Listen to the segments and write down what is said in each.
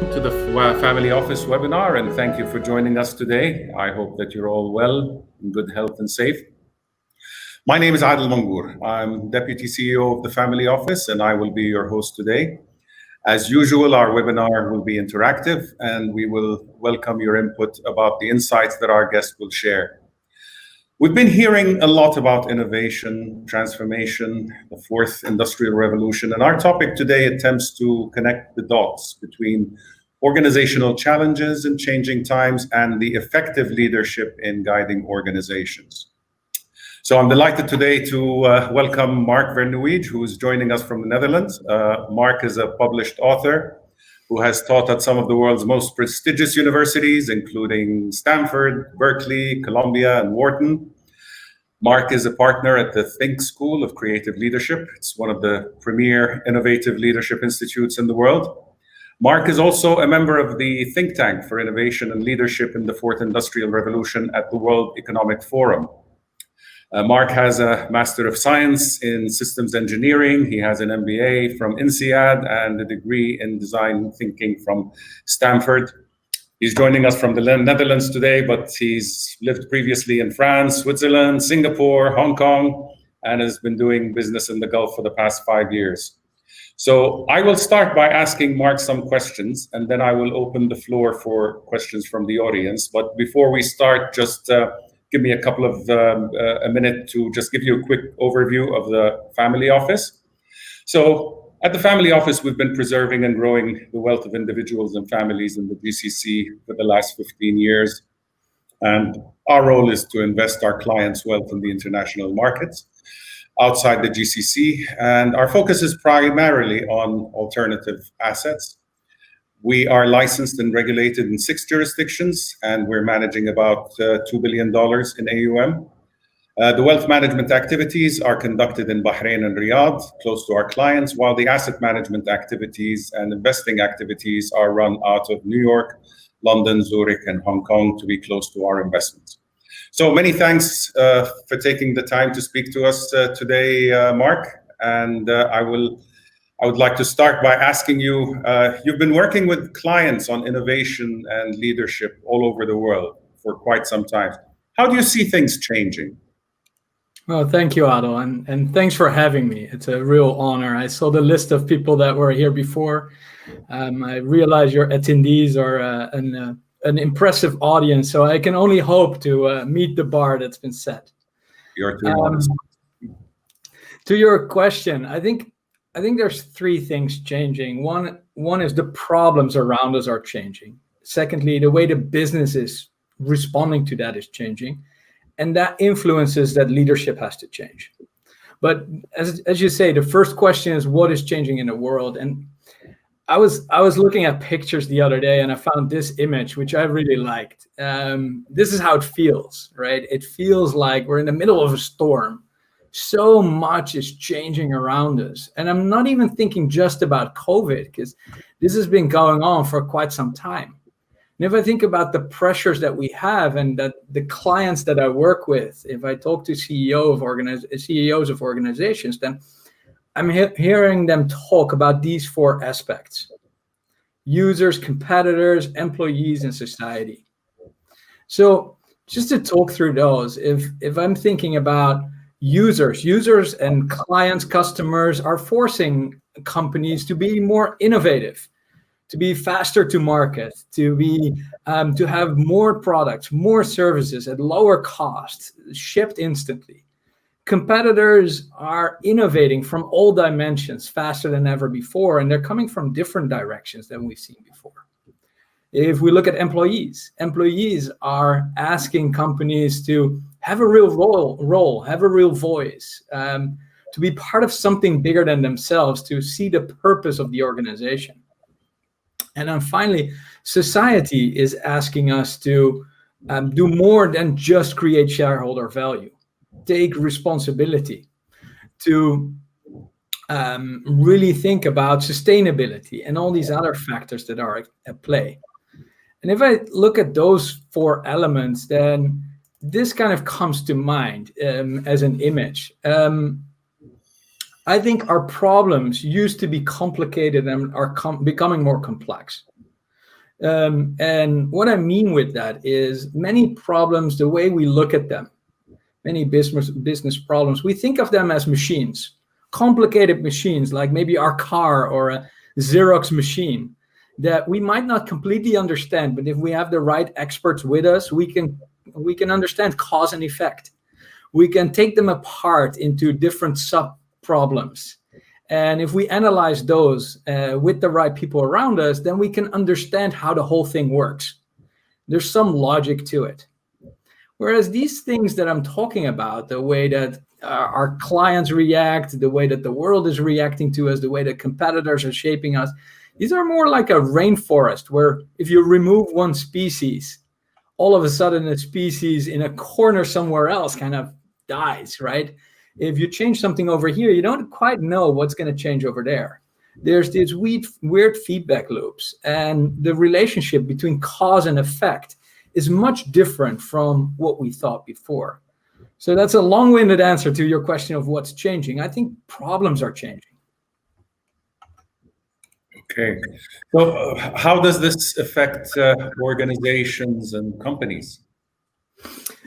To the Family Office webinar, and thank you for joining us today. I hope that you're all well, in good health and safe. My name is Adel Mangour. I'm Deputy CEO of the Family Office, and I will be your host today. As usual, our webinar will be interactive, and we will welcome your input about the insights that our guests will share. We've been hearing a lot about innovation, transformation, the fourth industrial revolution, and our topic today attempts to connect the dots between organizational challenges in changing times and the effective leadership in guiding organizations. So I'm delighted today to welcome Mark Vernooij, who is joining us from the Netherlands. Mark is a published author who has taught at some of the world's most prestigious universities, including Stanford, Berkeley, Columbia, and Wharton. Mark is a partner at the Think School of Creative Leadership. It's one of the premier innovative leadership institutes in the world. Mark is also a member of the think tank for innovation and leadership in the fourth industrial revolution at the World Economic Forum. Mark has a Master of Science in Systems Engineering. He has an MBA from INSEAD and a degree in Design Thinking from Stanford. He's joining us from the Netherlands today, but he's lived previously in France, Switzerland, Singapore, Hong Kong, and has been doing business in the Gulf for the past 5 years. So I will start by asking Mark some questions, and then I will open the floor for questions from the audience. But before we start, just give me a minute to just give you a quick overview of the Family Office. So at the Family Office, we've been preserving and growing the wealth of individuals and families in the GCC for the last 15 years. And our role is to invest our clients' wealth in the international markets outside the GCC, and our focus is primarily on alternative assets. We are licensed and regulated in 6 jurisdictions, and we're managing about $2 billion in AUM. The wealth management activities are conducted in Bahrain and Riyadh, close to our clients, while the asset management activities and investing activities are run out of New York, London, Zurich, and Hong Kong to be close to our investments. So many thanks for taking the time to speak to us today, Mark. And I would like to start by asking you, you've been working with clients on innovation and leadership all over the world for quite some time. How do you see things changing? Well, thank you, Adel, and thanks for having me. It's a real honor. I saw the list of people that were here before. I realize your attendees are an impressive audience, so I can only hope to meet the bar that's been set. You're too honest. To your question, I think there's 3 things changing. One is the problems around us are changing. Secondly, the way the business is responding to that is changing, and that influences that leadership has to change. But as you say, the first question is what is changing in the world, and I was looking at pictures the other day, and I found this image, which I really liked. This is how it feels, right? It feels like we're in the middle of a storm. So much is changing around us. And I'm not even thinking just about COVID, because this has been going on for quite some time. And if I think about the pressures that we have and that the clients that I work with, if I talk to CEOs of organizations, then I'm hearing them talk about these 4 aspects: users, competitors, employees, and society. So just to talk through those, if I'm thinking about users and clients, customers are forcing companies to be more innovative, to be faster to market, to have more products, more services at lower cost, shipped instantly. Competitors are innovating from all dimensions faster than ever before, and they're coming from different directions than we've seen before. If we look at employees are asking companies to have a real role, have a real voice, to be part of something bigger than themselves, to see the purpose of the organization. And then finally, society is asking us to do more than just create shareholder value. Take responsibility, to really think about sustainability and all these other factors that are at play. And if I look at those 4 elements, then this kind of comes to mind as an image. I think our problems used to be complicated and are becoming more complex. And what I mean with that is many problems, the way we look at them, many business problems, we think of them as machines, complicated machines, like maybe our car or a Xerox machine that we might not completely understand, but if we have the right experts with us, we can understand cause and effect. We can take them apart into different sub problems. And if we analyze those with the right people around us, then we can understand how the whole thing works. There's some logic to it. Whereas these things that I'm talking about, the way that our clients react, the way that the world is reacting to us, the way that competitors are shaping us, these are more like a rainforest where if you remove one species, all of a sudden a species in a corner somewhere else kind of dies, right? If you change something over here, you don't quite know what's going to change over there. There's these weird feedback loops, and the relationship between cause and effect is much different from what we thought before. So that's a long-winded answer to your question of what's changing. I think problems are changing. Okay. So how does this affect organizations and companies?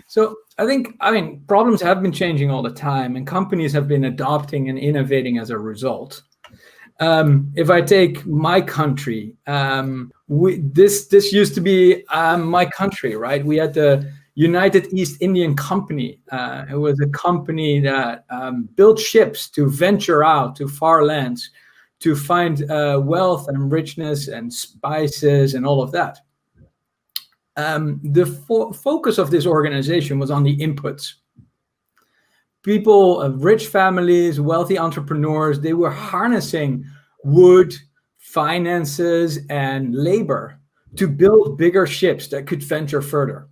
So I mean, problems have been changing all the time, and companies have been adopting and innovating as a result. If I take my country, this used to be my country, right? We had the United East Indian Company. It was a company that built ships to venture out to far lands to find wealth and richness and spices and all of that. The focus of this organization was on the inputs. People, rich families, wealthy entrepreneurs, they were harnessing wood, finances, and labor to build bigger ships that could venture further.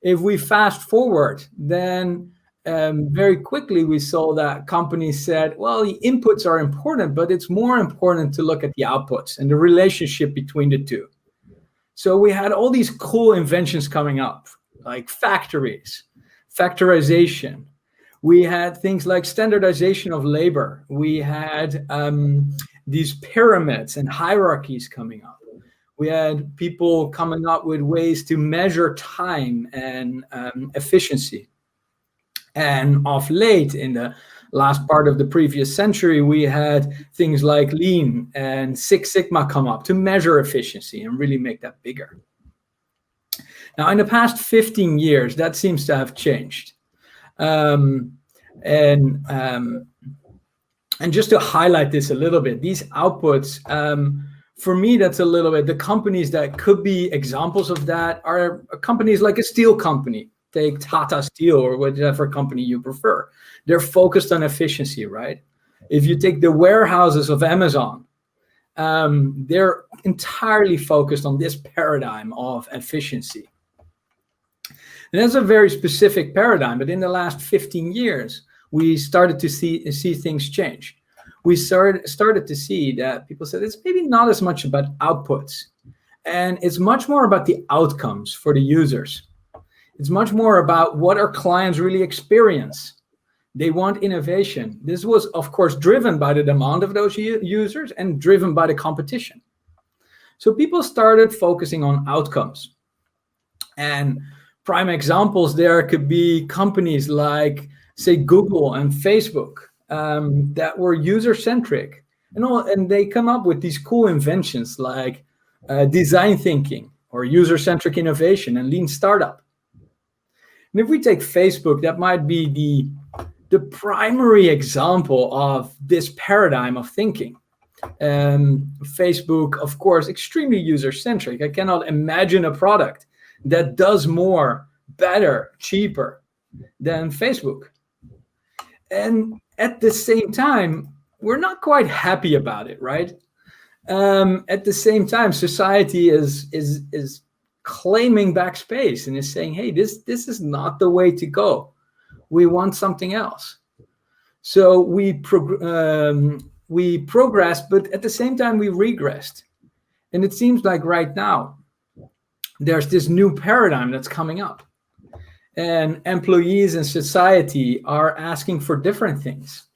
If we fast forward, then very quickly we saw that companies said, well, the inputs are important, but it's more important to look at the outputs and the relationship between the two. So we had all these cool inventions coming up, like factories, factorization. We had things like standardization of labor. We had these pyramids and hierarchies coming up. We had people coming up with ways to measure time and efficiency. And of late, in the last part of the previous century, we had things like Lean and Six Sigma come up to measure efficiency and really make that bigger. Now, in the past 15 years, that seems to have changed. And just to highlight this a little bit, these outputs, for me, that's a little bit, the companies that could be examples of that are companies like a steel company. Take Tata Steel or whatever company you prefer. They're focused on efficiency, right? If you take the warehouses of Amazon, they're entirely focused on this paradigm of efficiency. And that's a very specific paradigm, but in the last 15 years, we started to see things change. We started to see that people said it's maybe not as much about outputs, and it's much more about the outcomes for the users. It's much more about what our clients really experience. They want innovation. This was, of course, driven by the demand of those users and driven by the competition. So people started focusing on outcomes. And prime examples there could be companies like, say, Google and Facebook that were user-centric. And they come up with these cool inventions like design thinking or user-centric innovation and lean startup. And if we take Facebook, that might be the primary example of this paradigm of thinking. Facebook, of course, extremely user-centric. I cannot imagine a product that does more, better, cheaper than Facebook. And at the same time, we're not quite happy about it, right? At the same time, society is claiming back space and is saying, hey, this is not the way to go. We want something else. So we progressed, but at the same time we regressed. And it seems like right now there's this new paradigm that's coming up. And employees and society are asking for different things.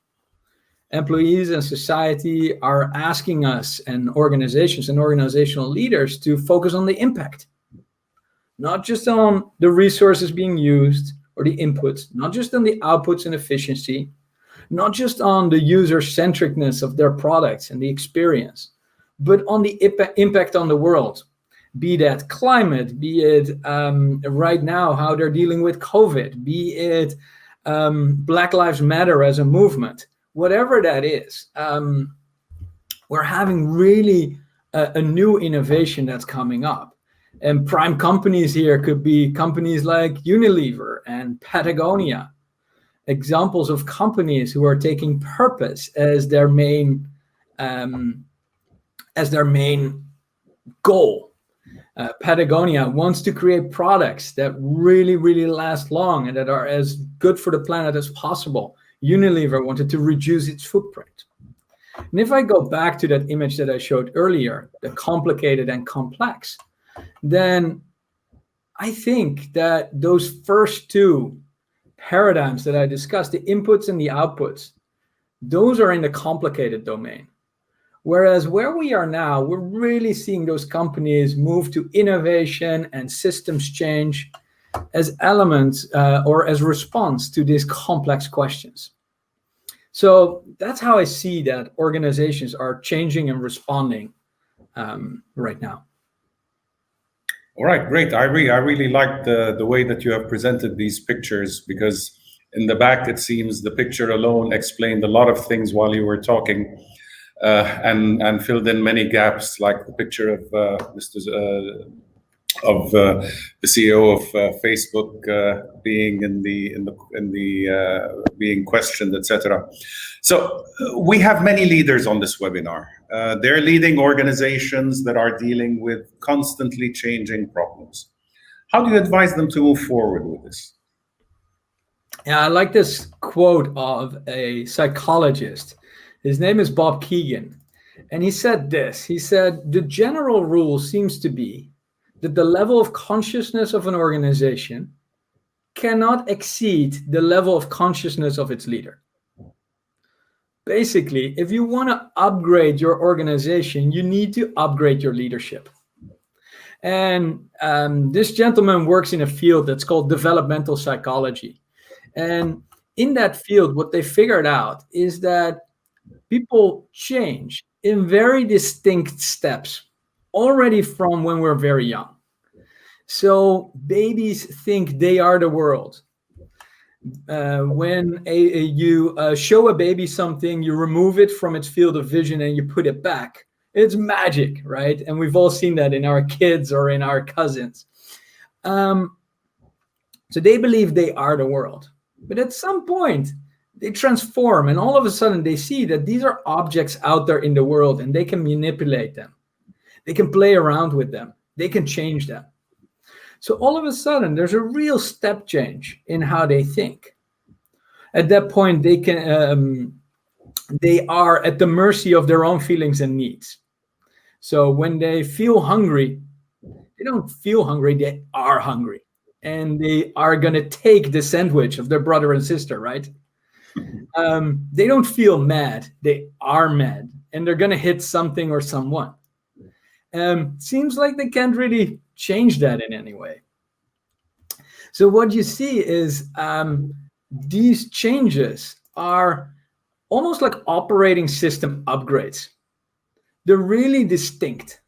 employees and society are asking us, and organizations and organizational leaders, to focus on the impact, not just on the resources being used or the inputs, not just on the outputs and efficiency, not just on the user-centricness of their products and the experience, but on the impact on the world. Be that climate, be it right now how they're dealing with COVID, be it Black Lives Matter as a movement, whatever that is. We're having really a new innovation that's coming up. And prime companies here could be companies like Unilever and Patagonia, examples of companies who are taking purpose as their main goal. Patagonia wants to create products that really, really last long and that are as good for the planet as possible. Unilever wanted to reduce its footprint. And if I go back to that image that I showed earlier, the complicated and complex, then I think that those first two paradigms that I discussed, the inputs and the outputs, those are in the complicated domain. Whereas where we are now, we're really seeing those companies move to innovation and systems change as elements or as response to these complex questions. So that's how I see that organizations are changing and responding right now. All right, great. I really like the way that you have presented these pictures, because in the back, it seems the picture alone explained a lot of things while you were talking. And filled in many gaps, like the picture of the CEO of Facebook being being questioned, etc. So we have many leaders on this webinar. They're leading organizations that are dealing with constantly changing problems. How do you advise them to move forward with this? Yeah, I like this quote of a psychologist. His name is Bob Keegan, and he said this. He said, the general rule seems to be that the level of consciousness of an organization cannot exceed the level of consciousness of its leader. Basically, if you want to upgrade your organization, you need to upgrade your leadership. And this gentleman works in a field that's called developmental psychology. And in that field, what they figured out is that people change in very distinct steps already from when we're very young. So babies think they are the world. When you show a baby something, you remove it from its field of vision and you put it back. It's magic, right? And we've all seen that in our kids or in our cousins. So they believe they are the world. But at some point, they transform, and all of a sudden they see that these are objects out there in the world and they can manipulate them. They can play around with them. They can change them. So all of a sudden there's a real step change in how they think. At that point, they are at the mercy of their own feelings and needs. So when they feel hungry, they don't feel hungry, they are hungry. And they are going to take the sandwich of their brother and sister, right? They don't feel mad, they are mad, and they're going to hit something or someone. Seems like they can't really change that in any way. So what you see is these changes are almost like operating system upgrades. They're really distinct.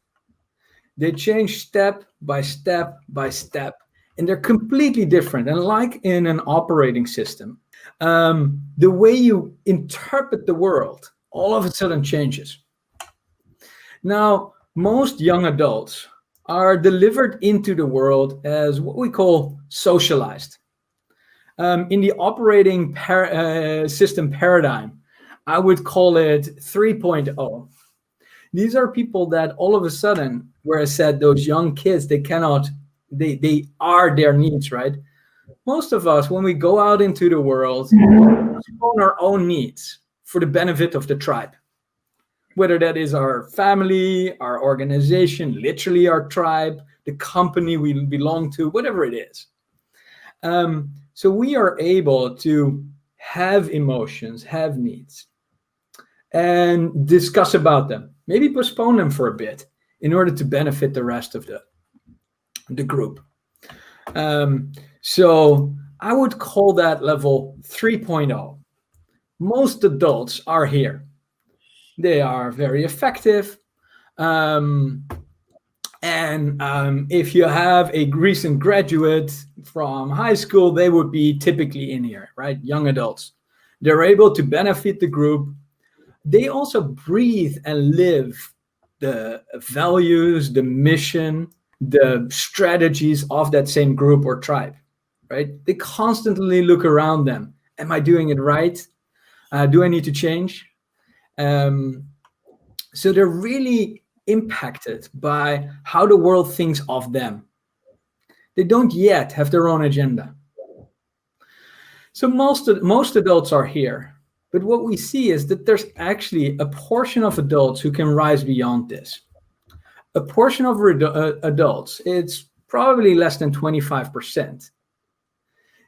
They change step by step by step, and they're completely different. And like in an operating system, the way you interpret the world all of a sudden changes. Now, most young adults are delivered into the world as what we call socialized. In the operating system paradigm, I would call it 3.0. These are people that all of a sudden, where I said those young kids, they are their needs, right? Most of us, when we go out into the world, we own our own needs for the benefit of the tribe. Whether that is our family, our organization, literally our tribe, the company we belong to, whatever it is. So we are able to have emotions, have needs. and discuss about them. Maybe postpone them for a bit in order to benefit the rest of the group. So I would call that level 3.0. Most adults are here. They are very effective. If you have a recent graduate from high school, they would be typically in here, right? Young adults. They're able to benefit the group. They also breathe and live the values, the mission, the strategies of that same group or tribe, right? They constantly look around them. Am I doing it right? Do I need to change? So they're really impacted by how the world thinks of them. They don't yet have their own agenda. So most adults are here. But what we see is that there's actually a portion of adults who can rise beyond this. A portion of adults, it's probably less than 25%.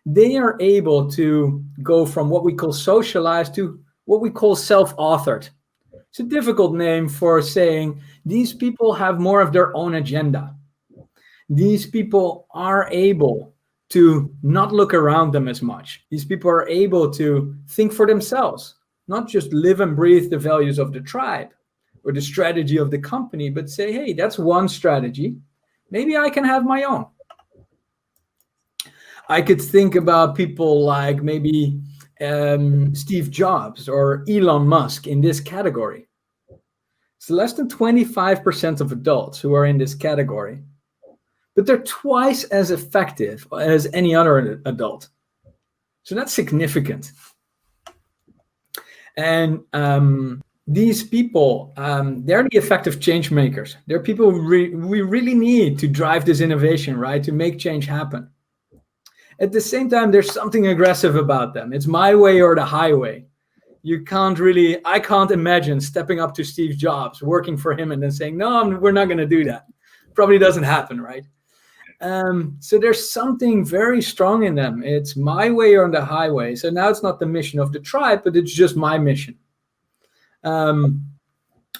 They are able to go from what we call socialized to what we call self-authored. It's a difficult name for saying these people have more of their own agenda. These people are able to not look around them as much. These people are able to think for themselves, not just live and breathe the values of the tribe or the strategy of the company, but say, hey, that's one strategy. Maybe I can have my own. I could think about people like maybe Steve Jobs or Elon Musk in this category. It's less than 25% of adults who are in this category, but they're twice as effective as any other adult. So that's significant. And these people, they're the effective change makers. They're people we really need to drive this innovation, right? To make change happen. At the same time, there's something aggressive about them. It's my way or the highway. I can't imagine stepping up to Steve Jobs, working for him and then saying, no, we're not going to do that. Probably doesn't happen, right? So there's something very strong in them. It's my way or the highway. So now it's not the mission of the tribe, but it's just my mission.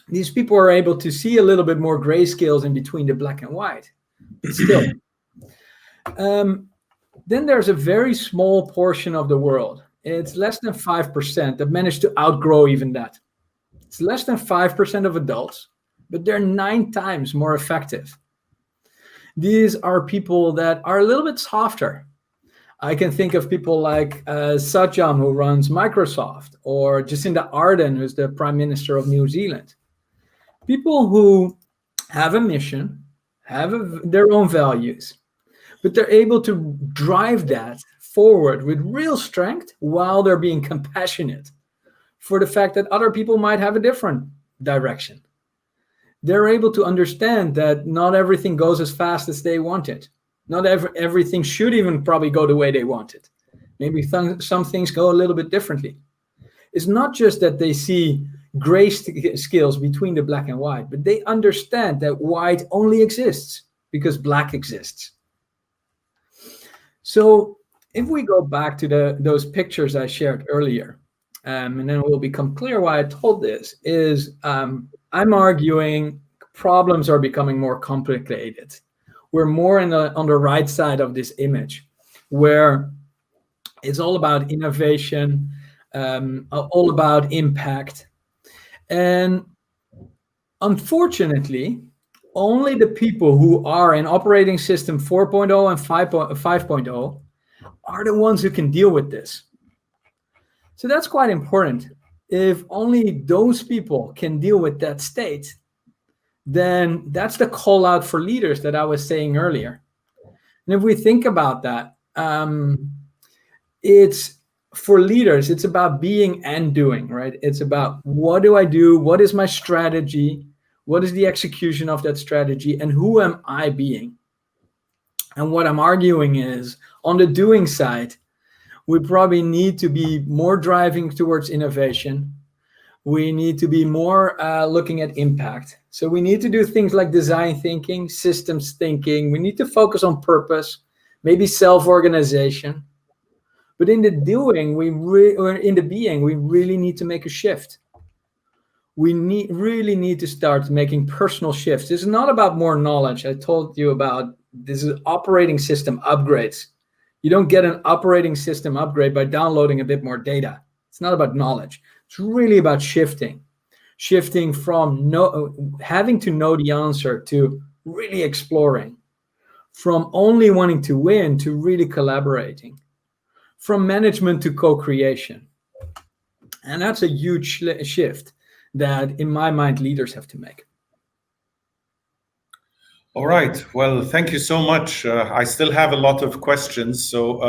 These people are able to see a little bit more grayscales in between the black and white. But still. Then there's a very small portion of the world. It's less than 5% that managed to outgrow even that. It's less than 5% of adults, but they're 9 times more effective. These are people that are a little bit softer. I can think of people like Satya, who runs Microsoft, or Jacinda Ardern, who's the Prime Minister of New Zealand. People who have a mission, have their own values, but they're able to drive that forward with real strength while they're being compassionate for the fact that other people might have a different direction. They're able to understand that not everything goes as fast as they want it. Not everything should even probably go the way they want it. Maybe some things go a little bit differently. It's not just that they see gray scales between the black and white, but they understand that white only exists because black exists. So if we go back to those pictures I shared earlier, and then it will become clear why I told this, is I'm arguing problems are becoming more complicated. We're more on the right side of this image, where it's all about innovation, all about impact. And unfortunately, only the people who are in operating system 4.0 and 5.0 are the ones who can deal with this. So that's quite important. If only those people can deal with that state, then that's the call out for leaders that I was saying earlier. And if we think about that, it's for leaders, it's about being and doing, right? It's about what do I do? What is my strategy? What is the execution of that strategy? And who am I being? And what I'm arguing is, on the doing side, we probably need to be more driving towards innovation. We need to be more looking at impact. So we need to do things like design thinking, systems thinking. We need to focus on purpose, maybe self-organization. But in the doing, or in the being, we really need to make a shift. we really need to start making personal shifts. This is not about more knowledge. I told you about this is operating system upgrades. You don't get an operating system upgrade by downloading a bit more data. It's not about knowledge. It's really about shifting from having to know the answer to really exploring, from only wanting to win to really collaborating, from management to co-creation. And that's a huge shift that, in my mind, leaders have to make. All right. Well, thank you so much. I still have a lot of questions. So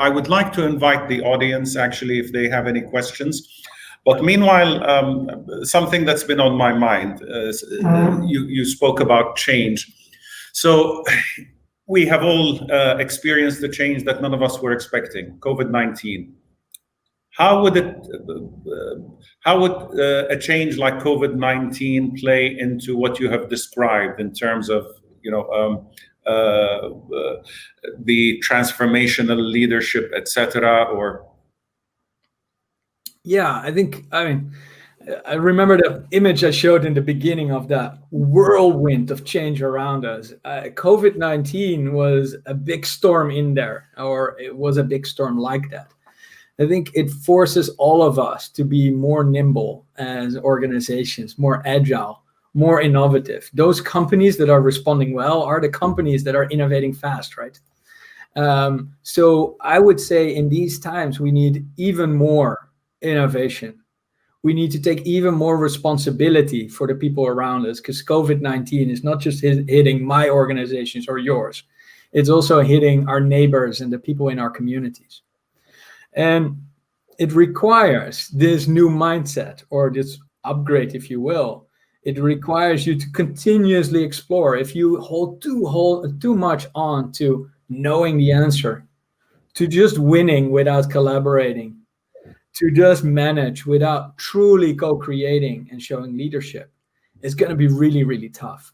I would like to invite the audience, actually, if they have any questions. But meanwhile, something that's been on my mind, you spoke about change. So we have all experienced the change that none of us were expecting, COVID-19. How would a change like COVID-19 play into what you have described in terms of, the transformational leadership, etc.? Or yeah, I remember the image I showed in the beginning of that whirlwind of change around us. COVID-19 was a big storm in there, or it was a big storm like that. I think it forces all of us to be more nimble as organizations, more agile, more innovative. Those companies that are responding well are the companies that are innovating fast, right? So I would say in these times, we need even more innovation. We need to take even more responsibility for the people around us, because COVID-19 is not just hitting my organizations or yours. It's also hitting our neighbors and the people in our communities. And it requires this new mindset, or this upgrade, if you will. It requires you to continuously explore. If you hold too much on to knowing the answer, to just winning without collaborating, to just manage without truly co-creating and showing leadership, it's going to be really, really tough.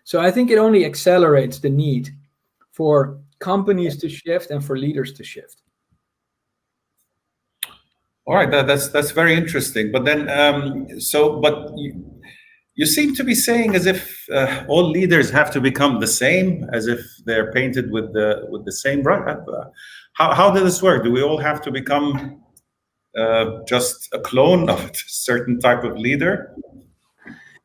So I think it only accelerates the need for companies to shift and for leaders to shift. All right, that's very interesting. But then, you seem to be saying as if all leaders have to become the same, as if they're painted with the same brush. How does this work? Do we all have to become just a clone of a certain type of leader?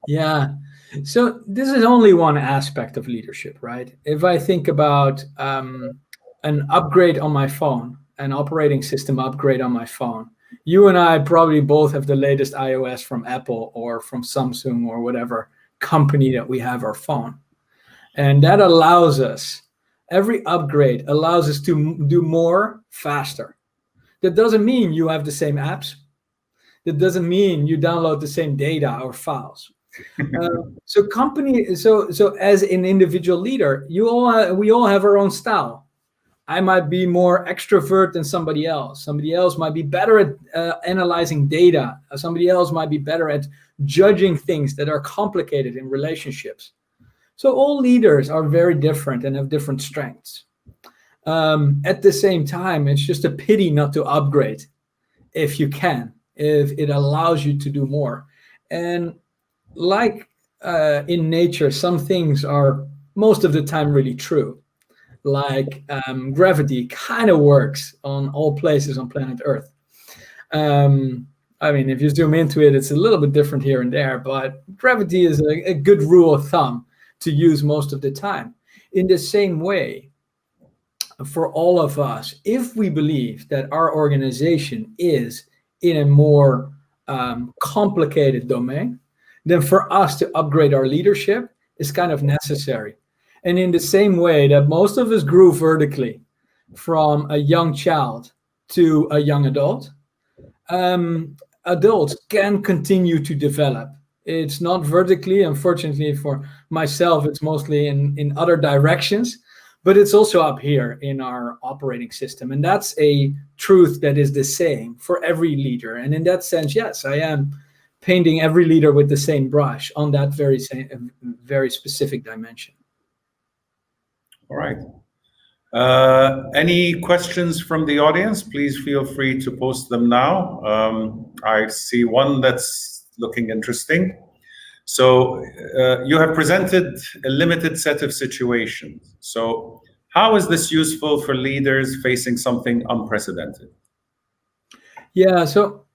Yeah. So this is only one aspect of leadership, right? If I think about an upgrade on my phone, an operating system upgrade on my phone, you and I probably both have the latest iOS from Apple or from Samsung or whatever company that we have our phone. And that allows us, every upgrade allows us to do more faster. That doesn't mean you have the same apps. That doesn't mean you download the same data or files. So as an individual leader, we all have our own style. I might be more extrovert than somebody else. Somebody else might be better at analyzing data. Somebody else might be better at judging things that are complicated in relationships. So all leaders are very different and have different strengths. At the same time, it's just a pity not to upgrade if you can, if it allows you to do more. And like in nature, some things are most of the time really true. Like gravity kind of works on all places on planet Earth. If you zoom into it, it's a little bit different here and there, but gravity is a good rule of thumb to use most of the time. In the same way, for all of us, if we believe that our organization is in a more complicated domain, then for us to upgrade our leadership is kind of necessary. And in the same way that most of us grew vertically from a young child to a young adult, adults can continue to develop. It's not vertically, unfortunately for myself, it's mostly in other directions, but it's also up here in our operating system. And that's a truth that is the same for every leader. And in that sense, yes, I am painting every leader with the same brush on that very specific dimension. All right. Any questions from the audience? Please feel free to post them now. I see one that's looking interesting. So you have presented a limited set of situations. So how is this useful for leaders facing something unprecedented? Yeah, so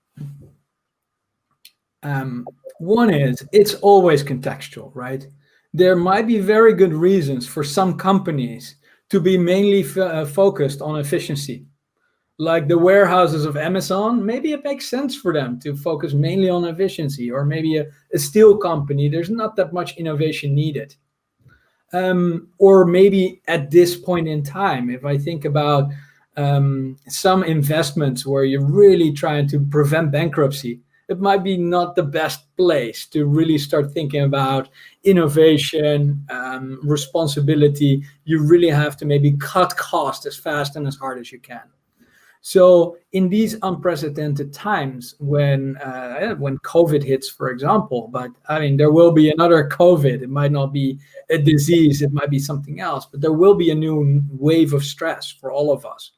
one is it's always contextual, right? There might be very good reasons for some companies to be mainly focused on efficiency. Like the warehouses of Amazon, maybe it makes sense for them to focus mainly on efficiency, or maybe a steel company, there's not that much innovation needed. Or maybe at this point in time, if I think about some investments where you're really trying to prevent bankruptcy, it might be not the best place to really start thinking about innovation, responsibility. You really have to maybe cut costs as fast and as hard as you can. So in these unprecedented times, when COVID hits, for example, but I mean, there will be another COVID. It might not be a disease, it might be something else, but there will be a new wave of stress for all of us.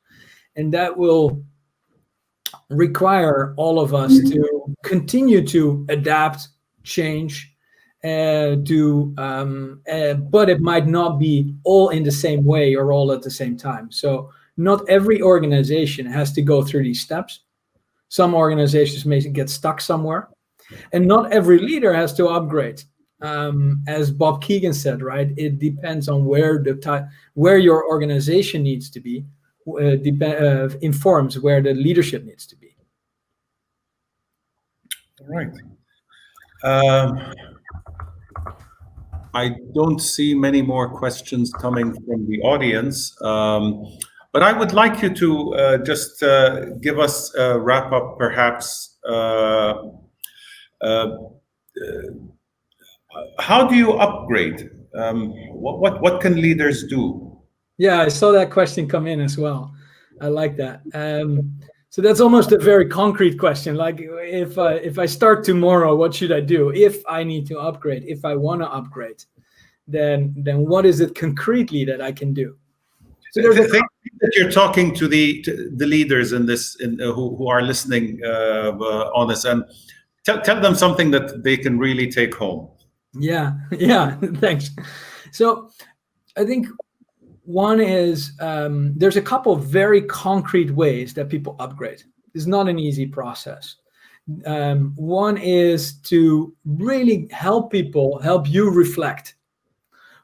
And that will require all of us to continue to adapt, change, but it might not be all in the same way or all at the same time. So not every organization has to go through these steps. Some organizations may get stuck somewhere, and not every leader has to upgrade. As Bob Keegan said, right? It depends on where your organization needs to be. Informs where the leadership needs to be. All right. I don't see many more questions coming from the audience, but I would like you to just give us a wrap up, perhaps. How do you upgrade? What can leaders do? Yeah, I saw that question come in as well. I like that. So that's almost a very concrete question. Like, if I start tomorrow, what should I do? If I need to upgrade, if I want to upgrade, then what is it concretely that I can do? So there's a thing that you're talking to the leaders in this, who are listening on this, and tell them something that they can really take home. Yeah, thanks. So I think one is there's a couple of very concrete ways that people upgrade. It's not an easy process. One is to really help you reflect,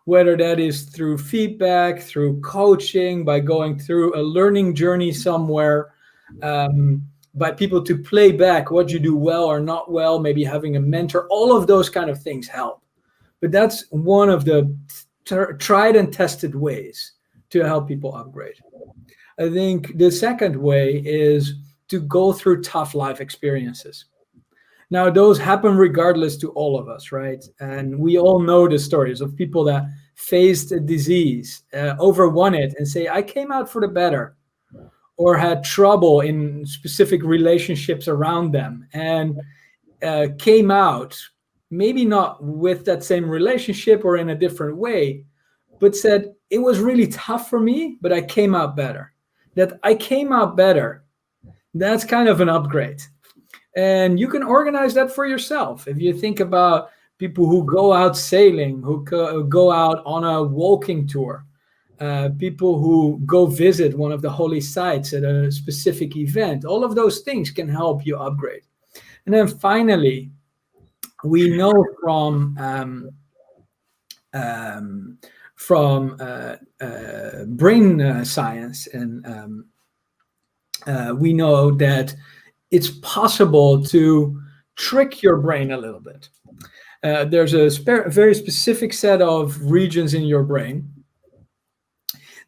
whether that is through feedback, through coaching, by going through a learning journey somewhere, by people to play back what you do well or not well, maybe having a mentor. All of those kind of things help. But that's one of the tried and tested ways to help people upgrade. I think the second way is to go through tough life experiences. Now, those happen regardless to all of us, right? And we all know the stories of people that faced a disease, overwon it, and say, I came out for the better, or had trouble in specific relationships around them, and came out, maybe not with that same relationship or in a different way, but said, it was really tough for me, but I came out better. That I came out better, that's kind of an upgrade. And you can organize that for yourself. If you think about people who go out sailing, who go out on a walking tour, people who go visit one of the holy sites at a specific event, all of those things can help you upgrade. And then finally, we know from brain science, and we know that it's possible to trick your brain a little bit. There's a very specific set of regions in your brain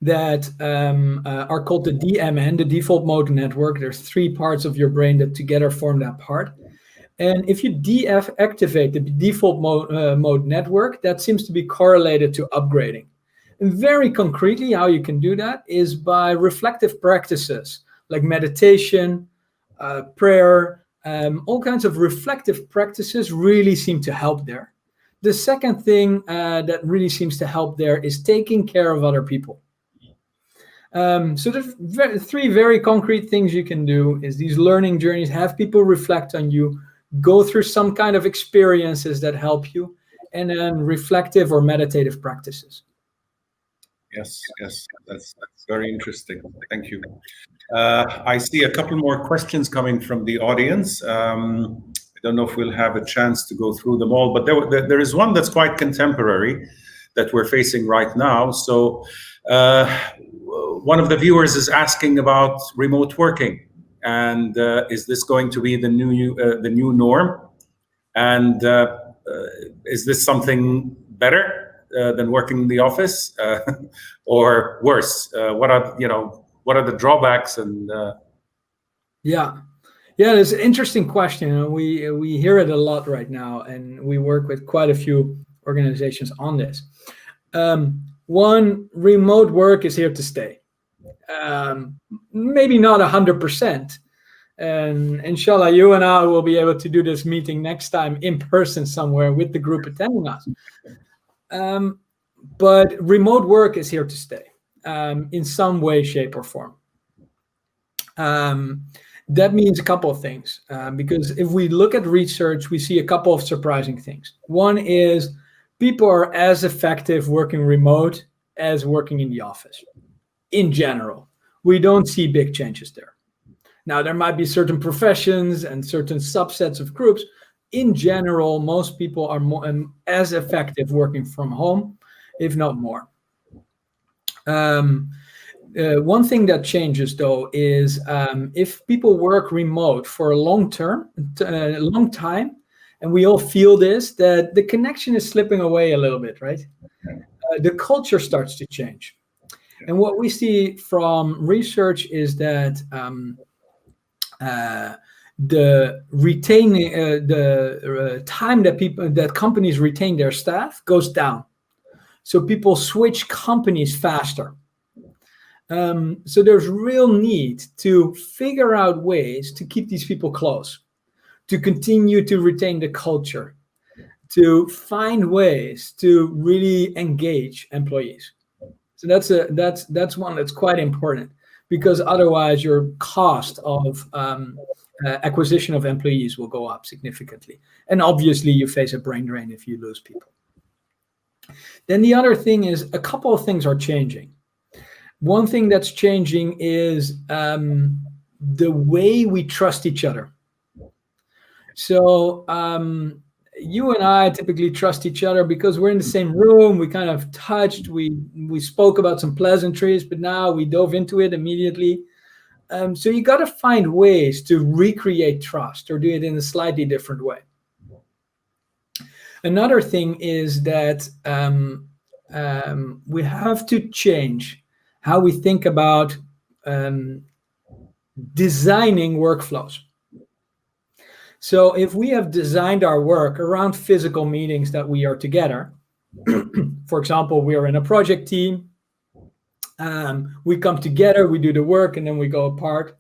that are called the DMN, the default mode network. There's 3 parts of your brain that together form that part. And if you deactivate the default mode network, that seems to be correlated to upgrading. And very concretely, how you can do that is by reflective practices like meditation, prayer, all kinds of reflective practices really seem to help there. The second thing that really seems to help there is taking care of other people. So there's 3 very concrete things you can do is these learning journeys, have people reflect on you, go through some kind of experiences that help you, and then reflective or meditative practices. Yes, that's very interesting. Thank you. I see a couple more questions coming from the audience. I don't know if we'll have a chance to go through them all, but there is one that's quite contemporary that we're facing right now. So one of the viewers is asking about remote working, and is this going to be the new norm? And is this something better than working in the office, or worse? What are the drawbacks? And yeah, it's an interesting question. We hear it a lot right now, and we work with quite a few organizations on this. One, remote work is here to stay. Maybe not 100%. And inshallah, you and I will be able to do this meeting next time in person somewhere with the group attending us. But remote work is here to stay in some way, shape, or form. That means a couple of things, because if we look at research, we see a couple of surprising things. One is people are as effective working remote as working in the office. In general, we don't see big changes there. Now, there might be certain professions and certain subsets of groups. In general, most people are as effective working from home, if not more. One thing that changes, though, is if people work remote for a long time, and we all feel this, that the connection is slipping away a little bit, right? The culture starts to change. And what we see from research is that the time that companies retain their staff goes down. So people switch companies faster. So there's real need to figure out ways to keep these people close, to continue to retain the culture, to find ways to really engage employees. So that's one that's quite important, because otherwise your cost of acquisition of employees will go up significantly. And obviously you face a brain drain if you lose people. Then the other thing is a couple of things are changing. One thing that's changing is the way we trust each other. So you and I typically trust each other because we're in the same room. We kind of touched, we spoke about some pleasantries, but now we dove into it immediately. So you got to find ways to recreate trust or do it in a slightly different way. Another thing is that we have to change how we think about designing workflows. So if we have designed our work around physical meetings that we are together, for example, we are in a project team, we come together, we do the work, and then we go apart.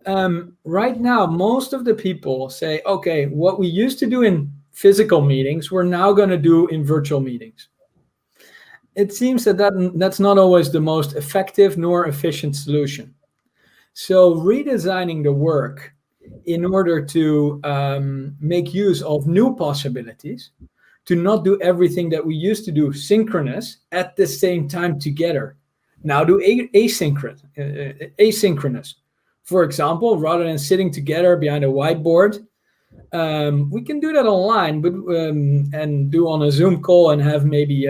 Right now, most of the people say, okay, what we used to do in physical meetings, we're now going to do in virtual meetings. It seems that's not always the most effective nor efficient solution. So redesigning the work in order to make use of new possibilities, to not do everything that we used to do synchronous at the same time together. Now do asynchronous. For example, rather than sitting together behind a whiteboard, we can do that online, but and do on a Zoom call and have maybe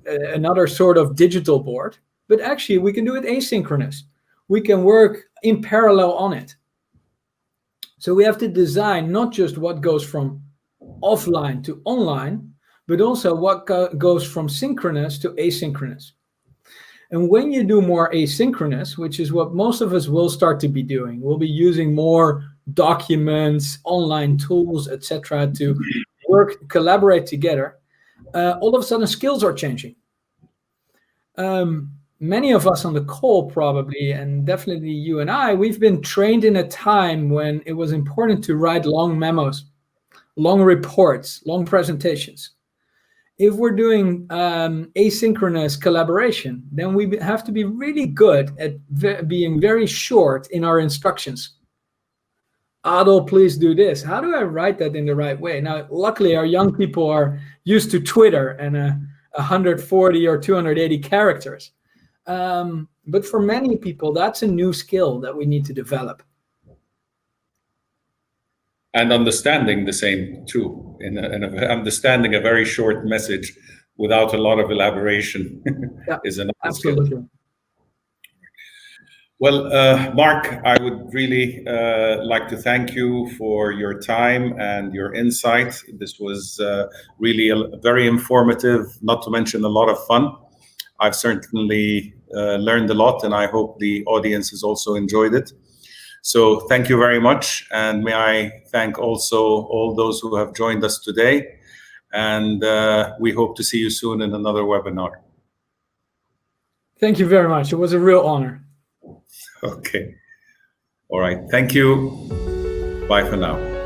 another sort of digital board. But actually, we can do it asynchronous. We can work in parallel on it. So we have to design not just what goes from offline to online, but also what goes from synchronous to asynchronous. And when you do more asynchronous, which is what most of us will start to be doing, we'll be using more documents, online tools, etc., to collaborate together. All of a sudden, skills are changing. Many of us on the call probably, and definitely you and I, we've been trained in a time when it was important to write long memos, long reports, long presentations. If we're doing asynchronous collaboration, then we have to be really good at being very short in our instructions. Adel, please do this. How do I write that in the right way? Now, luckily, our young people are used to Twitter and 140 or 280 characters. But for many people, that's a new skill that we need to develop. And understanding the same too, understanding a very short message without a lot of elaboration is another absolutely skill. Well, Mark, I would really like to thank you for your time and your insight. This was really very informative, not to mention a lot of fun. I've certainly learned a lot, and I hope the audience has also enjoyed it. So thank you very much, and may I thank also all those who have joined us today, and we hope to see you soon in another webinar. Thank you very much. It was a real honor. Okay. All right. Thank you. Bye for now.